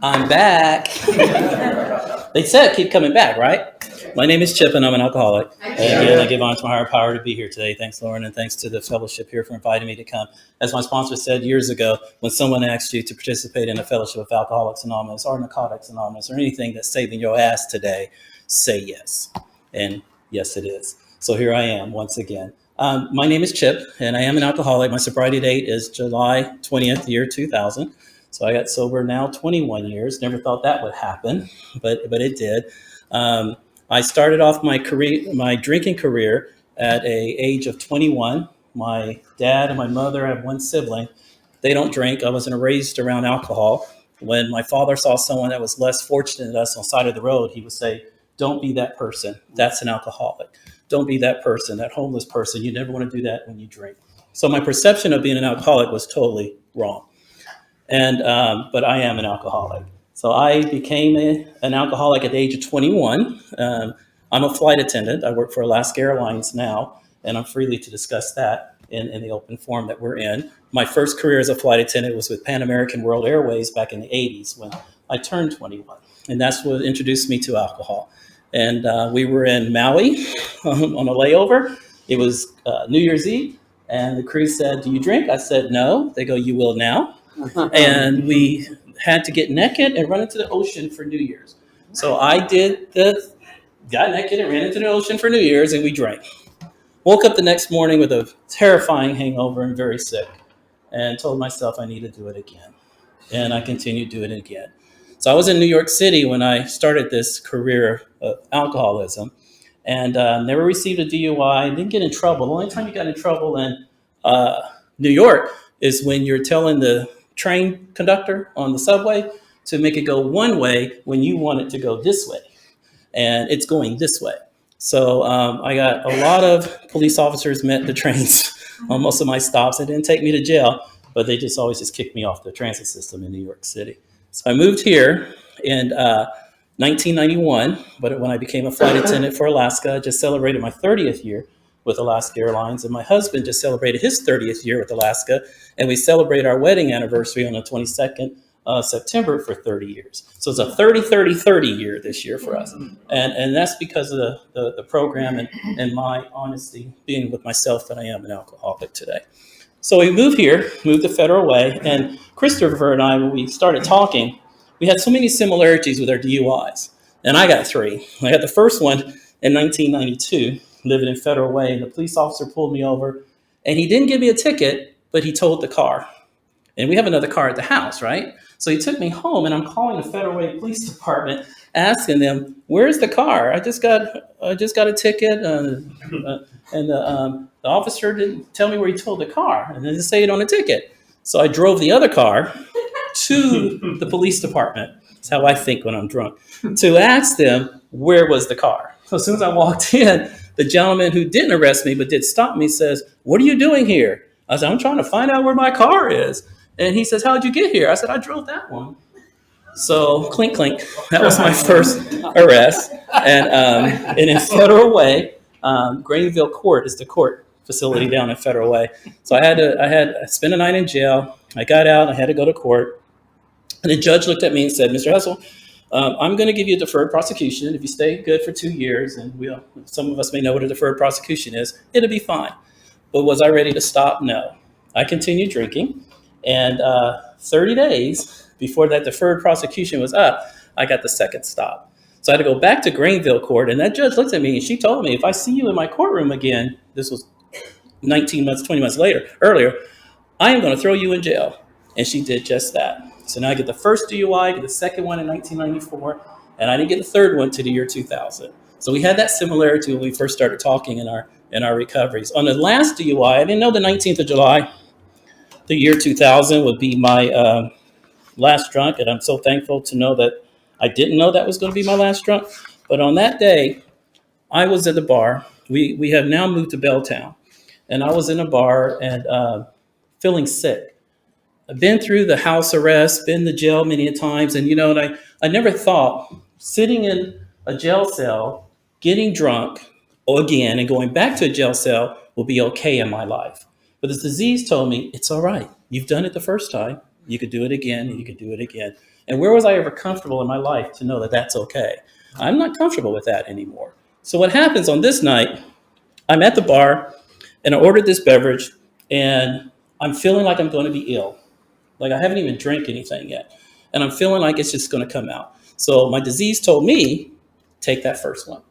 I'm back. They said keep coming back, right? My name is Chip, and I'm an alcoholic. And again, I give honor to my higher power to be here today. Thanks, Lauren, and thanks to the fellowship here for inviting me to come. As my sponsor said years ago, when someone asks you to participate in a fellowship of Alcoholics Anonymous or Narcotics Anonymous or anything that's saving your ass today, say yes. And yes, it is. So here I am once again. My name is Chip, and I am an alcoholic. My sobriety date is July 20th, year 2000. So I got sober now 21 years. Never thought that would happen, but it did. I started off my drinking career at a age of 21. My dad and my mother have one sibling. They don't drink. I wasn't raised around alcohol. When my father saw someone that was less fortunate than us on the side of the road, he would say, "Don't be that person. That's an alcoholic. Don't be that person, that homeless person. You never want to do that when you drink." So my perception of being an alcoholic was totally wrong. And but I am an alcoholic. So I became an alcoholic at the age of 21. I'm a flight attendant. I work for Alaska Airlines now, and I'm freely to discuss that in the open forum that we're in. My first career as a flight attendant was with Pan American World Airways back in the 80s when I turned 21. And that's what introduced me to alcohol. And we were in Maui on a layover. It was New Year's Eve, and the crew said, "Do you drink?" I said, "No." They go, "You will now." And we had to get naked and run into the ocean for New Year's. So got naked and ran into the ocean for New Year's, and we drank. Woke up the next morning with a terrifying hangover and very sick, and told myself I need to do it again. And I continued doing it again. So I was in New York City when I started this career of alcoholism, and never received a DUI. Didn't get in trouble. The only time you got in trouble in New York is when you're telling the train conductor on the subway to make it go one way when you want it to go this way, and it's going this way. So I got a lot of police officers met the trains on most of my stops. They didn't take me to jail, but they just always just kicked me off the transit system in New York City. So I moved here in 1991, but when I became a flight attendant for Alaska, I just celebrated my 30th year with Alaska Airlines, and my husband just celebrated his 30th year with Alaska, and we celebrate our wedding anniversary on the 22nd of September for 30 years. So it's a 30 year this year for us, and that's because of the program and my honesty being with myself that I am an alcoholic today. So we moved here, moved to Federal Way, and Christopher and I, when we started talking, we had so many similarities with our DUIs. And I got three. I got the first one in 1992, living in Federal Way, and the police officer pulled me over, and he didn't give me a ticket, but he towed the car. And we have another car at the house, right? So he took me home, and I'm calling the Federal Way Police Department, asking them, "Where's the car? I just got a ticket, and the officer didn't tell me where he towed the car, and didn't say it on the ticket." So I drove the other car to the police department. That's how I think when I'm drunk, to ask them where was the car. So as soon as I walked in, the gentleman who didn't arrest me but did stop me says, "What are you doing here?" I said, "I'm trying to find out where my car is." And he says, "How'd you get here?" I said, "I drove that one." So clink, clink. That was my first arrest. And in Federal Way, Greenville Court is the court facility down in Federal Way. So I spent a night in jail. I got out. I had to go to court. And the judge looked at me and said, "Mr. Hessel, I'm going to give you a deferred prosecution. If you stay good for 2 years, and some of us may know what a deferred prosecution is, it'll be fine." But was I ready to stop? No. I continued drinking. And 30 days before that deferred prosecution was up, I got the second stop. So I had to go back to Greenville Court, and that judge looked at me and she told me, "If I see you in my courtroom again," this was 19 months, 20 months earlier, "I am going to throw you in jail." And she did just that. So now I get the first DUI, I get the second one in 1994, and I didn't get the third one to the year 2000. So we had that similarity when we first started talking in our recoveries. On the last DUI, I didn't know the 19th of July, the year 2000 would be my last drunk, and I'm so thankful to know that I didn't know that was going to be my last drunk. But on that day, I was at the bar. We have now moved to Belltown, and I was in a bar and feeling sick. I've been through the house arrest, been to jail many a times, and and I never thought sitting in a jail cell, getting drunk again, and going back to a jail cell will be okay in my life. But this disease told me it's all right. You've done it the first time. You could do it again, and you could do it again. And where was I ever comfortable in my life to know that that's okay? I'm not comfortable with that anymore. So what happens on this night, I'm at the bar, and I ordered this beverage, and I'm feeling like I'm going to be ill. Like I haven't even drank anything yet. And I'm feeling like it's just going to come out. So my disease told me, take that first one.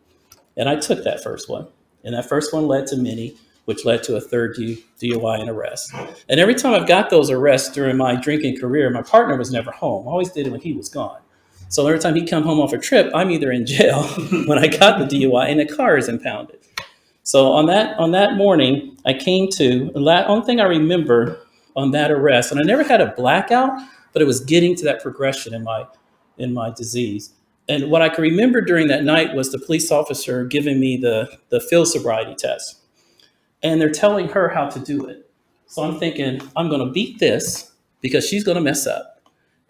And I took that first one. And that first one led to many, which led to a third DUI and arrest. And every time I've got those arrests during my drinking career, my partner was never home. I always did it when he was gone. So every time he'd come home off a trip, I'm either in jail when I got the DUI and the car is impounded. So on that morning, I came to, the only thing I remember on that arrest, and I never had a blackout, but it was getting to that progression in my disease. And what I can remember during that night was the police officer giving me the field sobriety test. And they're telling her how to do it. So I'm thinking, I'm going to beat this because she's going to mess up.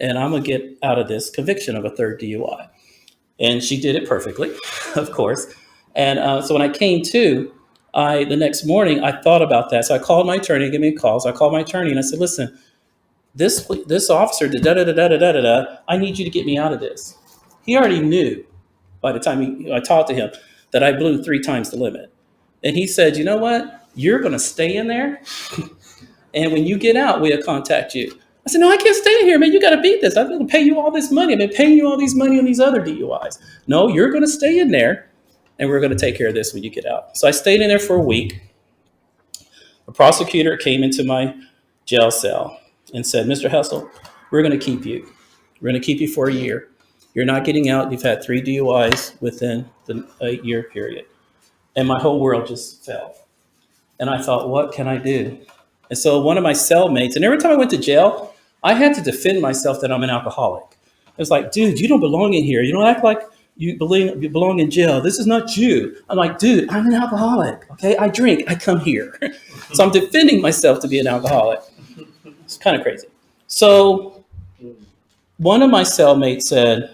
And I'm going to get out of this conviction of a third DUI. And she did it perfectly, of course. And so when I came to, the next morning, I thought about that. So I called my attorney, give me a call. So I called my attorney and I said, listen, this officer did da-da-da-da-da-da-da. I need you to get me out of this. He already knew by the time I talked to him that I blew 3 times the limit. And he said, you know what? You're going to stay in there. And when you get out, we'll contact you. I said, no, I can't stay in here, man. You got to beat this. I'm going to pay you all this money. I've been paying you all this money on these other DUIs. No, you're going to stay in there, and we're going to take care of this when you get out. So I stayed in there for a week. A prosecutor came into my jail cell and said, Mr. Hessel, we're going to keep you. We're going to keep you for a year. You're not getting out. You've had 3 DUIs within the 8-year period. And my whole world just fell. And I thought, what can I do? And so one of my cellmates, and every time I went to jail, I had to defend myself that I'm an alcoholic. It was like, dude, you don't belong in here. You don't act like you belong in jail. This is not you. I'm like, dude, I'm an alcoholic. Okay, I drink. I come here. So I'm defending myself to be an alcoholic. It's kind of crazy. So one of my cellmates said,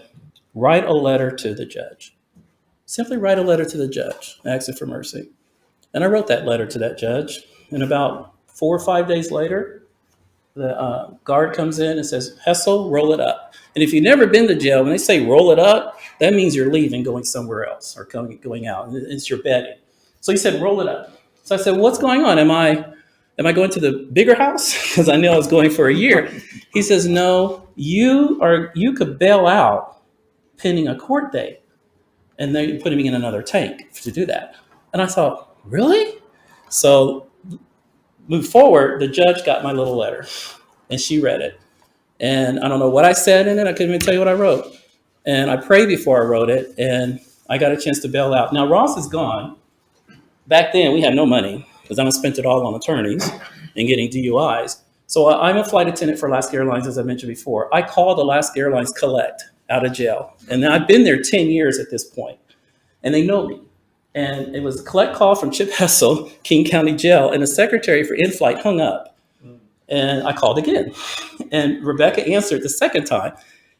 write a letter to the judge. Simply write a letter to the judge, asking for mercy. And I wrote that letter to that judge. And about 4 or 5 days later, the guard comes in and says, Hessel, roll it up. And if you've never been to jail, when they say roll it up, that means you're leaving, going somewhere else, or going out. It's your bedding. So he said, roll it up. So I said, what's going on? Am I going to the bigger house? Because I knew I was going for a year. He says, no, you could bail out pending a court date. And they're putting me in another tank to do that. And I thought, really? So move forward, the judge got my little letter and she read it. And I don't know what I said in it. I couldn't even tell you what I wrote. And I prayed before I wrote it, and I got a chance to bail out. Now, Ross is gone. Back then, we had no money because I spent it all on attorneys and getting DUIs. So I'm a flight attendant for Alaska Airlines, as I mentioned before. I called Alaska Airlines Collect out of jail. And I've been there 10 years at this point, and they know me. And it was a collect call from Chip Hessel, King County Jail, and the secretary for in-flight hung up. And I called again. And Rebecca answered the second time.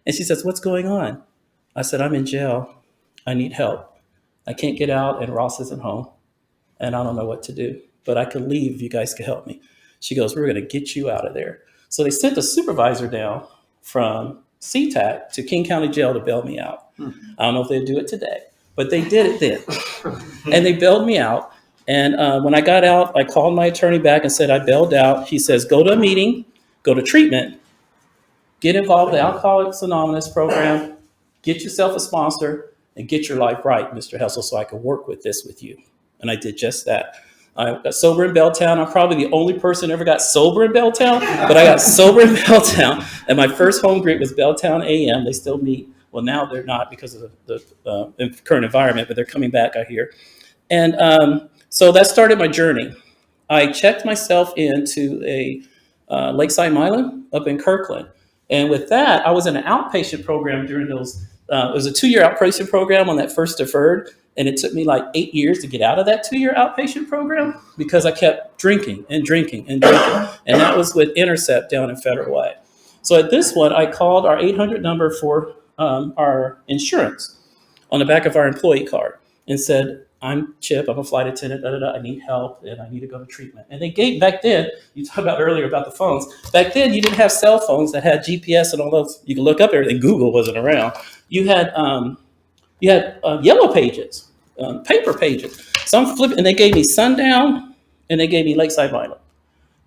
And she says, what's going on? I said, I'm in jail. I need help. I can't get out, and Ross isn't home. And I don't know what to do. But I could leave if you guys could help me. She goes, we're going to get you out of there. So they sent a supervisor down from SeaTac to King County Jail to bail me out. I don't know if they'd do it today, but they did it then. And they bailed me out. And when I got out, I called my attorney back and said I bailed out. He says, go to a meeting, go to treatment, get involved in the Alcoholics Anonymous program, get yourself a sponsor, and get your life right, Mr. Hessel, so I can work with this with you. And I did just that. I got sober in Belltown. I'm probably the only person who ever got sober in Belltown, but I got sober in Belltown. And my first home group was Belltown AM. They still meet. Well, now they're not because of the current environment, but they're coming back, I hear. And so that started my journey. I checked myself into a Lakeside Milan up in Kirkland. And with that, I was in an outpatient program during those. It was a 2-year outpatient program on that first deferred. And it took me like 8 years to get out of that 2-year outpatient program because I kept drinking and drinking and drinking. And that was with Intercept down in Federal Way. So at this one, I called our 800 number for our insurance on the back of our employee card and said, I'm Chip. I'm a flight attendant. I need help and I need to go to treatment. And they gave, back then, you talked about earlier about the phones. Back then, you didn't have cell phones that had GPS and all those. You could look up everything. Google wasn't around. You had yellow pages, paper pages. So I'm flipping, and they gave me Sundown and they gave me Lakeside Vinyl.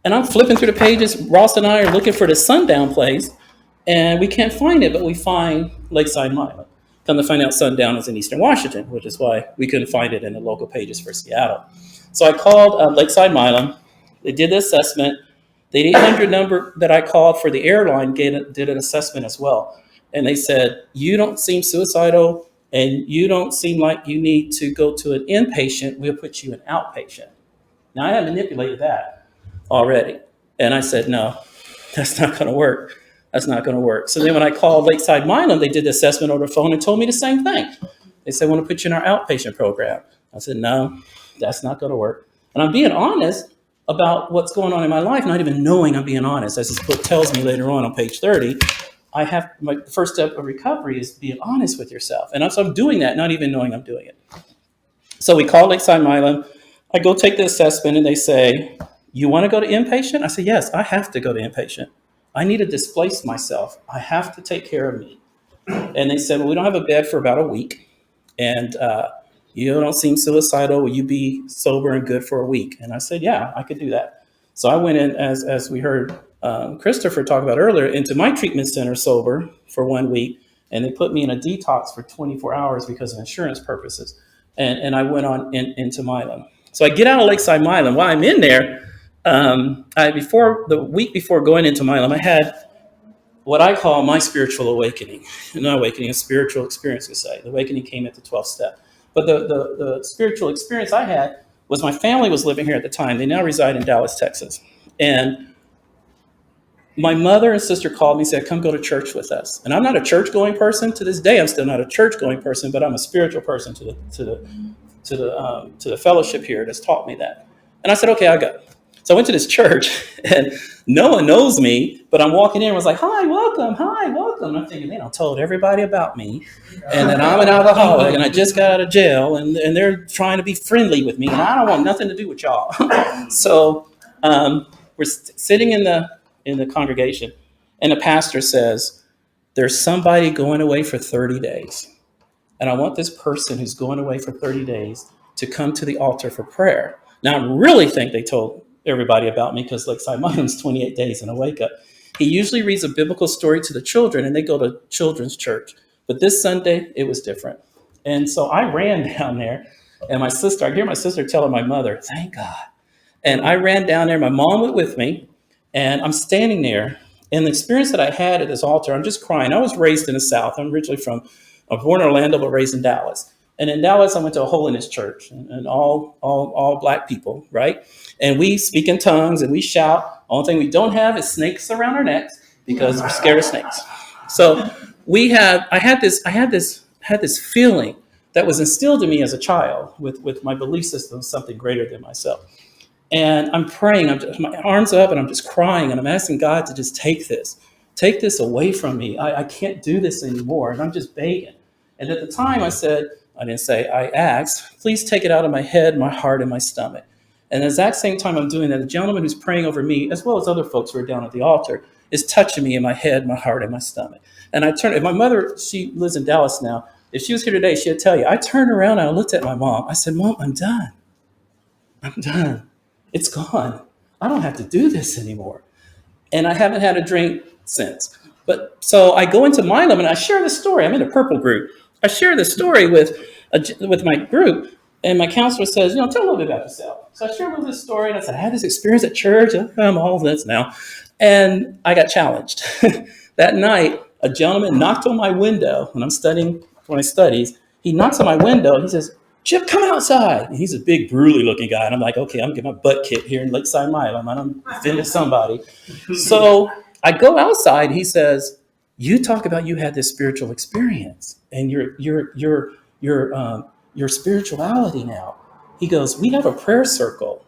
And I'm flipping through the pages. Ross and I are looking for the Sundown place, and we can't find it, but we find Lakeside Milan. Come to find out, Sundown is in Eastern Washington, which is why we couldn't find it in the local pages for Seattle. So I called Lakeside Milan. They did the assessment. The 800 number that I called for the airline did an assessment as well. And they said, you don't seem suicidal, and you don't seem like you need to go to an inpatient. We'll put you in outpatient. Now, I had manipulated that already. And I said, no, that's not going to work. That's not going to work. So then when I called Lakeside Milan, they did the assessment over the phone and told me the same thing. They said, I want to put you in our outpatient program. I said, no, that's not going to work. And I'm being honest about what's going on in my life, not even knowing I'm being honest. As this book tells me later on page 30, I have my first step of recovery is being honest with yourself. And so I'm doing that, not even knowing I'm doing it. So we called Lakeside Milan. I go take the assessment and they say, you want to go to inpatient? I said, yes, I have to go to inpatient. I need to displace myself. I have to take care of me. And they said, well, we don't have a bed for about a week. And you don't seem suicidal. Will you be sober and good for a week? And I said, yeah, I could do that. So I went in, as we heard Christopher talk about earlier, into my treatment center sober for 1 week. And they put me in a detox for 24 hours because of insurance purposes. And I went on into Milan. So I get out of Lakeside Milan. While I'm in there, the week before going into Milan, I had what I call my spiritual awakening. Not awakening, a spiritual experience, we say. The awakening came at the 12th step. But the spiritual experience I had was my family was living here at the time. They now reside in Dallas, Texas. And my mother and sister called me and said, come go to church with us. And I'm not a church-going person. To this day, I'm still not a church-going person, but I'm a spiritual person to the fellowship here that's taught me that. And I said, okay, I'll go. So I went to this church, and no one knows me, but I'm walking in and was like, hi, welcome. And I'm thinking, they don't told everybody about me, and that I'm an alcoholic, and I just got out of jail, and they're trying to be friendly with me, and I don't want nothing to do with y'all. So we're sitting in the congregation, and the pastor says, there's somebody going away for 30 days, and I want this person who's going away for 30 days to come to the altar for prayer. Now, I really think they told everybody about me because Lakeside Milan's 28 days and a wake up. He usually reads a biblical story to the children and they go to children's church. But this Sunday, it was different. And so I ran down there and I hear my sister telling my mother, thank God. And I ran down there. My mom went with me and I'm standing there. And the experience that I had at this altar, I'm just crying. I was raised in the South. I'm born in Orlando, but raised in Dallas. And in Dallas, I went to a holiness church and all Black people, right? And we speak in tongues and we shout. Only thing we don't have is snakes around our necks because we're scared of snakes. So I had this feeling that was instilled in me as a child with my belief system, something greater than myself. And I'm praying, my arms up and I'm just crying and I'm asking God to just take this away from me. I can't do this anymore. And I'm just begging. And at the time I asked, please take it out of my head, my heart, and my stomach. And at the exact same time I'm doing that, the gentleman who's praying over me, as well as other folks who are down at the altar, is touching me in my head, my heart, and my stomach. And if my mother, she lives in Dallas now, if she was here today, she'd tell you, I turned around and I looked at my mom. I said, Mom, I'm done. It's gone. I don't have to do this anymore. And I haven't had a drink since. But so I go into Milan and I share this story. I'm in a purple group. I share this story with my group, and my counselor says, tell a little bit about yourself. So I shared with this story, and I said, I had this experience at church. I'm all this now. And I got challenged. That night, a gentleman knocked on my window when I'm studying for my studies. He knocks on my window, and he says, Chip, come outside. And he's a big, burly looking guy. And I'm like, okay, I'm going to get my butt kicked here in Lakeside Milan. I'm offending somebody. So I go outside. He says, you talk about you had this spiritual experience and your spirituality now. He goes, we have a prayer circle.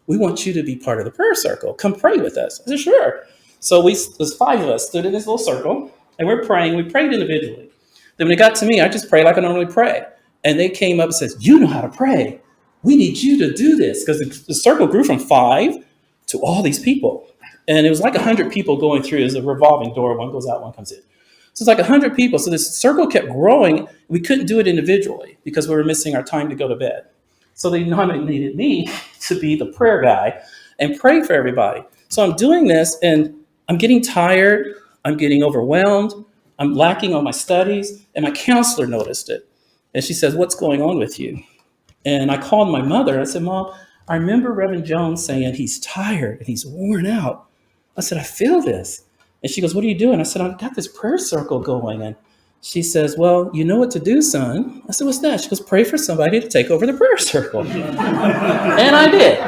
We want you to be part of the prayer circle. Come pray with us. I said, sure. So there's 5 of us stood in this little circle and we're praying. We prayed individually. Then when it got to me, I just prayed like I normally pray. And they came up and said, you know how to pray. We need you to do this. Because the circle grew from 5 to all these people. And it was like 100 people going through. There's a revolving door. One goes out, one comes in. So it's like 100 people. So this circle kept growing. We couldn't do it individually because we were missing our time to go to bed. So they nominated me to be the prayer guy and pray for everybody. So I'm doing this and I'm getting tired. I'm getting overwhelmed. I'm lacking on my studies. And my counselor noticed it. And she says, what's going on with you? And I called my mother. I said, Mom, I remember Reverend Jones saying he's tired and he's worn out. I said, I feel this. And she goes, what are you doing? I said, I've got this prayer circle going. And she says, well, you know what to do, son. I said, what's that? She goes, pray for somebody to take over the prayer circle. And I did.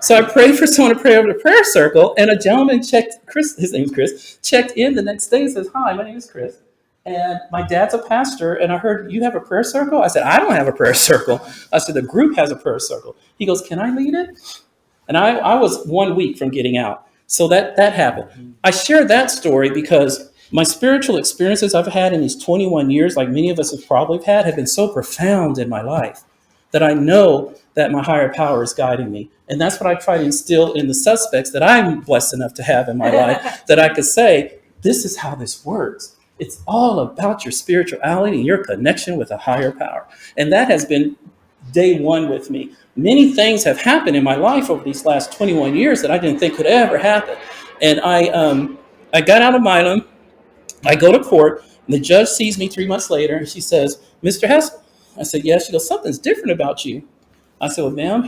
So I prayed for someone to pray over the prayer circle. And a gentleman Chris, his name's Chris, checked in the next day and says, hi, my name is Chris. And my dad's a pastor. And I heard you have a prayer circle. I said, I don't have a prayer circle. I said, the group has a prayer circle. He goes, can I lead it? And I was 1 week from getting out. So that happened. I share that story because my spiritual experiences I've had in these 21 years, like many of us have probably had, have been so profound in my life that I know that my higher power is guiding me. And that's what I try to instill in the suspects that I'm blessed enough to have in my life, that I could say, this is how this works. It's all about your spirituality and your connection with a higher power. And that has been day one with me. Many things have happened in my life over these last 21 years that I didn't think could ever happen. And I got out of Milam. I go to court, and the judge sees me 3 months later, and she says, Mr. Hessel. I said, yes. She goes, something's different about you. I said, well, ma'am,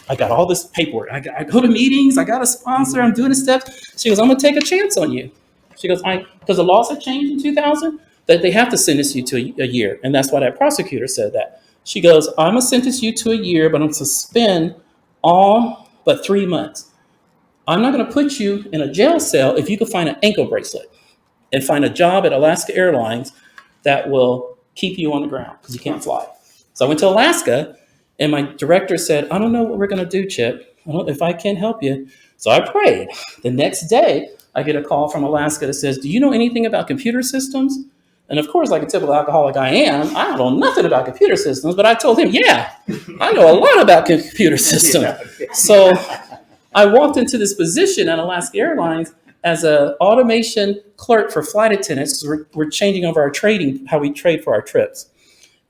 I got all this paperwork. I go to meetings. I got a sponsor. I'm doing the steps. She goes, I'm going to take a chance on you. She goes, because the laws have changed in 2000, that they have to sentence you to a year. And that's why that prosecutor said that. She goes, I'm going to sentence you to a year, but I'm going to suspend all but 3 months. I'm not going to put you in a jail cell if you can find an ankle bracelet and find a job at Alaska Airlines that will keep you on the ground because you can't fly. So I went to Alaska, and my director said, I don't know what we're going to do, Chip. I don't know if I can help you. So I prayed. The next day, I get a call from Alaska that says, do you know anything about computer systems? And of course, like a typical alcoholic I am, I don't know nothing about computer systems, but I told him, yeah, I know a lot about computer systems. So I walked into this position at Alaska Airlines as an automation clerk for flight attendants. We're changing over our trading, how we trade for our trips.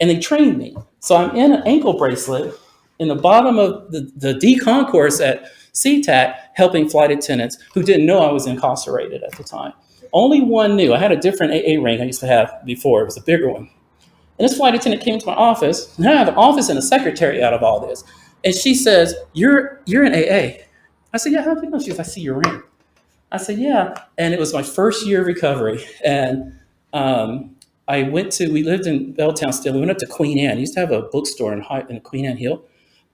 And they trained me. So I'm in an ankle bracelet in the bottom of the D concourse at SeaTac, helping flight attendants who didn't know I was incarcerated at the time. Only one knew. I had a different AA ring I used to have before. It was a bigger one. And this flight attendant came to my office. Now I have an office and a secretary out of all this. And she says, you're in AA. I said, yeah, how do you know? She goes, I see your ring. I said, yeah. And it was my first year of recovery. And we lived in Belltown still. We went up to Queen Anne. I used to have a bookstore in Queen Anne Hill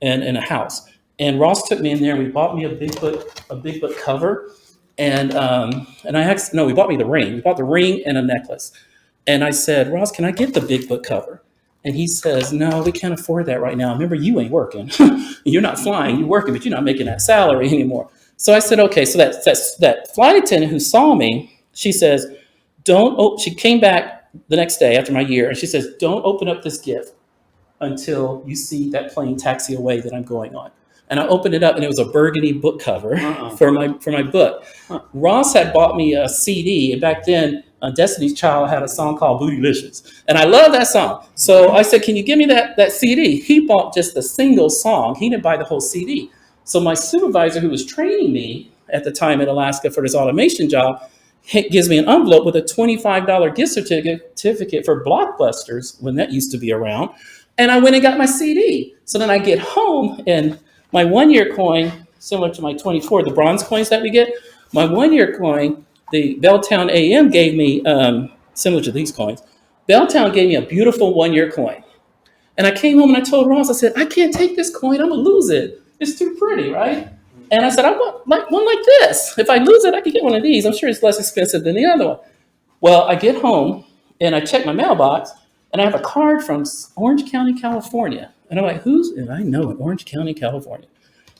and in a house. And Ross took me in there and we bought me a big book cover. And we bought me the ring. We bought the ring and a necklace. And I said, Ross, can I get the big book cover? And he says, no, we can't afford that right now. Remember, you ain't working. You're not flying. You're working, but you're not making that salary anymore. So I said, okay. So that flight attendant who saw me, she says, she came back the next day after my year, and she says, don't open up this gift until you see that plane taxi away that I'm going on. And I opened it up, and it was a burgundy book cover for my book. Ross had bought me a CD, and back then, Destiny's Child had a song called Bootylicious. And I love that song. So I said, can you give me that CD? He bought just the single song. He didn't buy the whole CD. So my supervisor, who was training me at the time in Alaska for this automation job, gives me an envelope with a $25 gift certificate for Blockbusters, when that used to be around. And I went and got my CD. So then I get home, and my 1-year coin, similar to my 24, the bronze coins that we get, my 1-year coin, the Belltown AM gave me, similar to these coins, Belltown gave me a beautiful 1-year coin. And I came home and I told Ross, I said, I can't take this coin. I'm going to lose it. It's too pretty, right? And I said, I want one like this. If I lose it, I could get one of these. I'm sure it's less expensive than the other one. Well, I get home and I check my mailbox, and I have a card from Orange County, California. And I'm like, and I know in Orange County, California.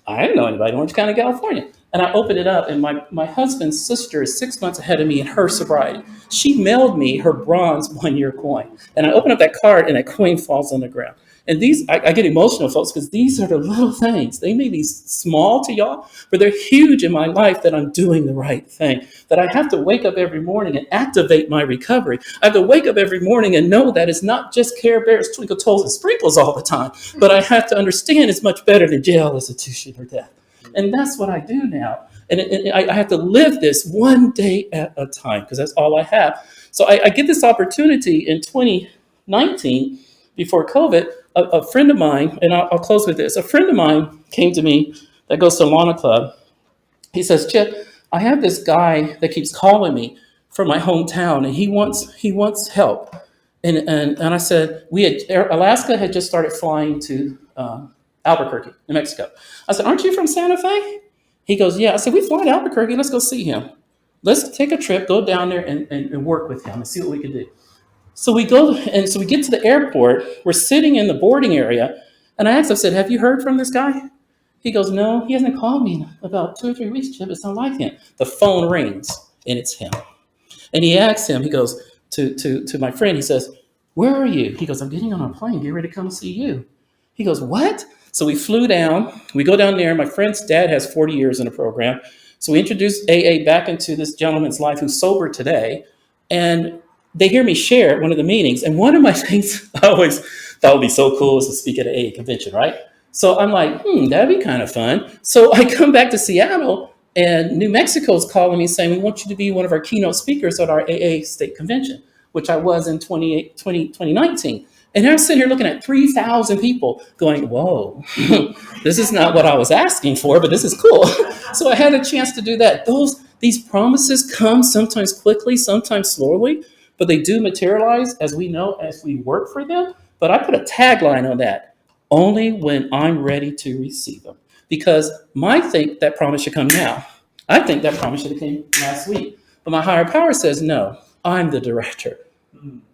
I didn't know anybody in Orange County, California. And I opened it up, and my husband's sister is 6 months ahead of me in her sobriety. She mailed me her bronze 1-year coin. And I open up that card, and that coin falls on the ground. And these, I get emotional, folks, because these are the little things. They may be small to y'all, but they're huge in my life that I'm doing the right thing. That I have to wake up every morning and activate my recovery. I have to wake up every morning and know that it's not just Care Bears, Twinkle Toes, and Sprinkles all the time, but I have to understand it's much better than jail, institution, or death. And that's what I do now. And I have to live this one day at a time because that's all I have. So I get this opportunity in 2019 before COVID. A friend of mine, and I'll close with this. A friend of mine came to me that goes to Lana Club. He says, Chip, I have this guy that keeps calling me from my hometown, and he wants help. And I said, Alaska had just started flying to Albuquerque, New Mexico. I said, aren't you from Santa Fe? He goes, yeah. I said, we fly to Albuquerque. Let's go see him. Let's take a trip, go down there and work with him and see what we can do. So we go, and so we get to the airport. We're sitting in the boarding area, and I asked him, I said, have you heard from this guy? He goes, no, he hasn't called me in about 2 or 3 weeks, Chip. It's not like him. The phone rings, and it's him. And he asks him, he goes to my friend, he says, where are you? He goes, I'm getting on a plane, get ready to come see you. He goes, what? So we flew down, we go down there. My friend's dad has 40 years in the program. So we introduced AA back into this gentleman's life who's sober today. And they hear me share at one of the meetings. And one of my things I always thought would be so cool is to speak at an AA convention, right? So I'm like, that'd be kind of fun. So I come back to Seattle, and New Mexico's calling me saying, we want you to be one of our keynote speakers at our AA state convention, which I was in 2019. And I'm sitting here looking at 3,000 people going, whoa, this is not what I was asking for, but this is cool. So I had a chance to do that. These promises come sometimes quickly, sometimes slowly, but they do materialize, as we know, as we work for them. But I put a tagline on that: only when I'm ready to receive them. Because I think that promise should come now. I think that promise should have came last week. But my higher power says, no, I'm the director.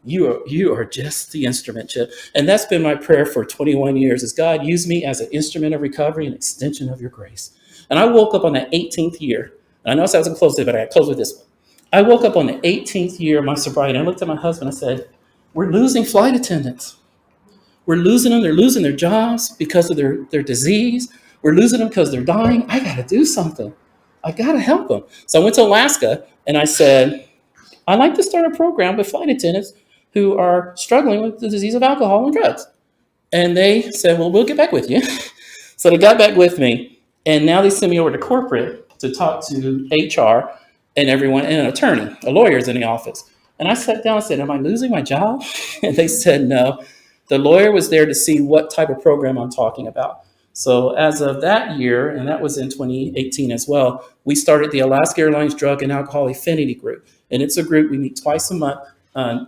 You are just the instrument, Chip. And that's been my prayer for 21 years is, God, use me as an instrument of recovery and extension of your grace. And I woke up on that 18th year. And I know I said I was going to close it, but I got to close with this one. I woke up on the 18th year of my sobriety, and I looked at my husband and I said, we're losing flight attendants. We're losing them. They're losing their jobs because of their disease. We're losing them because they're dying. I got to do something. I got to help them. So I went to Alaska, and I said, I'd like to start a program with flight attendants who are struggling with the disease of alcohol and drugs. And they said, well, we'll get back with you. So they got back with me, and now they send me over to corporate to talk to HR and everyone, and an attorney, a lawyer's in the office. And I sat down and said, am I losing my job? And they said, no. The lawyer was there to see what type of program I'm talking about. So as of that year, and that was in 2018 as well, we started the Alaska Airlines Drug and Alcohol Affinity Group. And it's a group we meet twice a month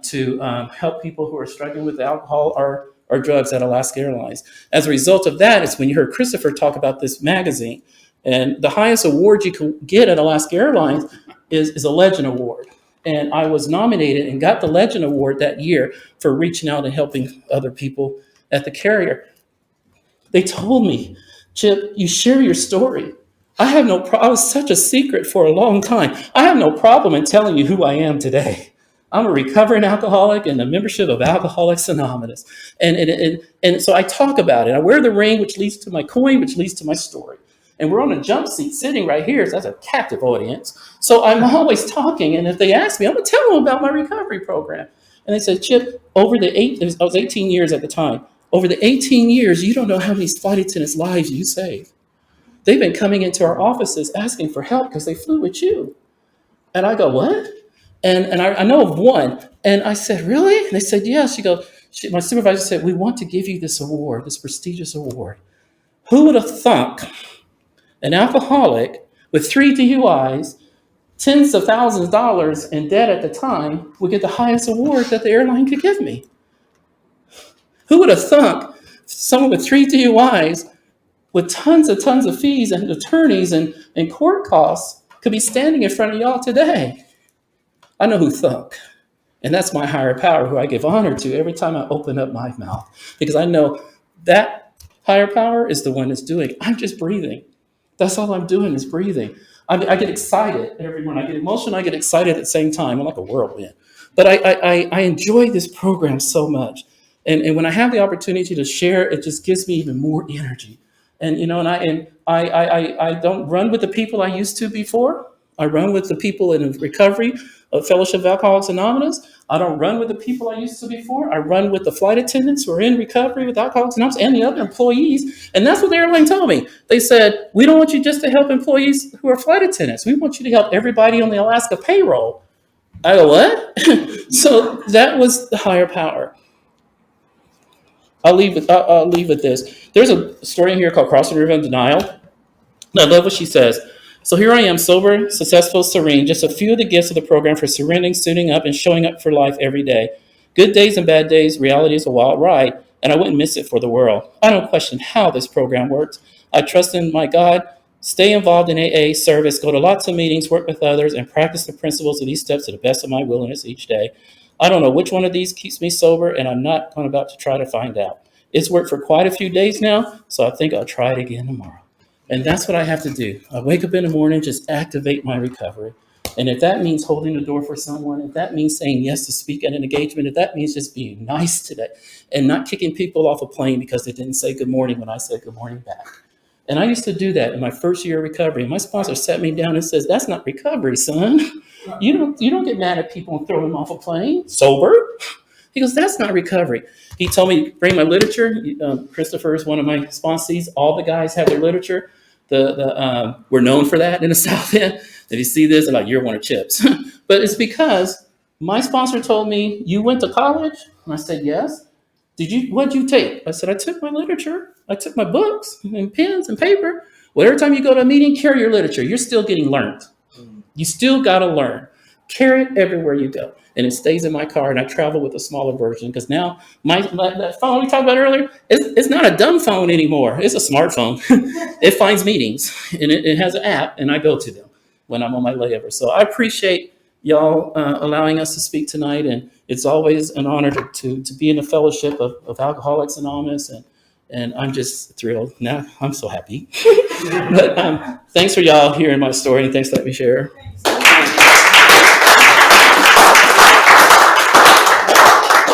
to help people who are struggling with alcohol or drugs at Alaska Airlines. As a result of that, it's when you heard Christopher talk about this magazine. And the highest award you can get at Alaska Airlines is a Legend Award. And I was nominated and got the Legend Award that year for reaching out and helping other people at the carrier. They told me, Chip, you share your story. I was such a secret for a long time. I have no problem in telling you who I am today. I'm a recovering alcoholic in the membership of Alcoholics Anonymous. And so I talk about it. I wear the ring, which leads to my coin, which leads to my story. And we're on a jump seat sitting right here. So that's a captive audience. So I'm always talking. And if they ask me, I'm going to tell them about my recovery program. And they said, Chip, I was 18 years at the time. Over the 18 years, you don't know how many flight attendants' lives you saved. They've been coming into our offices asking for help because they flew with you. And I go, what? And I know of one. And I said, really? And they said, yes. My supervisor said, we want to give you this award, this prestigious award. Who would have thunk an alcoholic with 3 DUIs, tens of thousands of dollars in debt at the time, would get the highest award that the airline could give me? Who would have thunk someone with 3 DUIs with tons of fees and attorneys and court costs could be standing in front of y'all today? I know who thunk. And that's my higher power, who I give honor to every time I open up my mouth. Because I know that higher power is the one that's doing it. I'm just breathing. That's all I'm doing is breathing. I get excited every morning. I get emotional. I get excited at the same time. I'm like a whirlwind. But I enjoy this program so much. And when I have the opportunity to share, it just gives me even more energy. And I don't run with the people I used to before. I run with the people in recovery of Fellowship of Alcoholics Anonymous. I don't run with the people I used to before. I run with the flight attendants who are in recovery with Alcoholics Anonymous and the other employees. And that's what the airline told me. They said, we don't want you just to help employees who are flight attendants. We want you to help everybody on the Alaska payroll. I go, what? So that was the higher power. I'll leave with this. There's a story in here called Crossing the River of Denial. And I love what she says. So here I am, sober, successful, serene. Just a few of the gifts of the program for surrendering, suiting up, and showing up for life every day. Good days and bad days. Reality is a wild ride, and I wouldn't miss it for the world. I don't question how this program works. I trust in my God. Stay involved in AA service. Go to lots of meetings. Work with others, and practice the principles of these steps to the best of my willingness each day. I don't know which one of these keeps me sober, and I'm not about to try to find out. It's worked for quite a few days now, so I think I'll try it again tomorrow. And that's what I have to do. I wake up in the morning, just activate my recovery. And if that means holding the door for someone, if that means saying yes to speak at an engagement, if that means just being nice today and not kicking people off a plane because they didn't say good morning when I said good morning back. And I used to do that in my first year of recovery. And my sponsor sat me down and says, that's not recovery, son. You don't get mad at people and throw them off a plane sober. He goes, that's not recovery. He told me to bring my literature. Christopher is one of my sponsees. All the guys have their literature. We're known for that in the South End. If you see this, I'm like, you're one of Chip's. But it's because my sponsor told me, you went to college? And I said, yes. What'd you take? I said, I took my literature. I took my books and pens and paper. Well, every time you go to a meeting, carry your literature. You're still getting learned. You still got to learn. Carry it everywhere you go. And it stays in my car, and I travel with a smaller version because now that phone we talked about earlier, it's not a dumb phone anymore. It's a smartphone. It finds meetings, and it has an app, and I go to them when I'm on my layover. So I appreciate y'all allowing us to speak tonight, and it's always an honor to be in the fellowship of Alcoholics Anonymous, and I'm just thrilled. Now I'm so happy. But thanks for y'all hearing my story, and thanks for letting me share.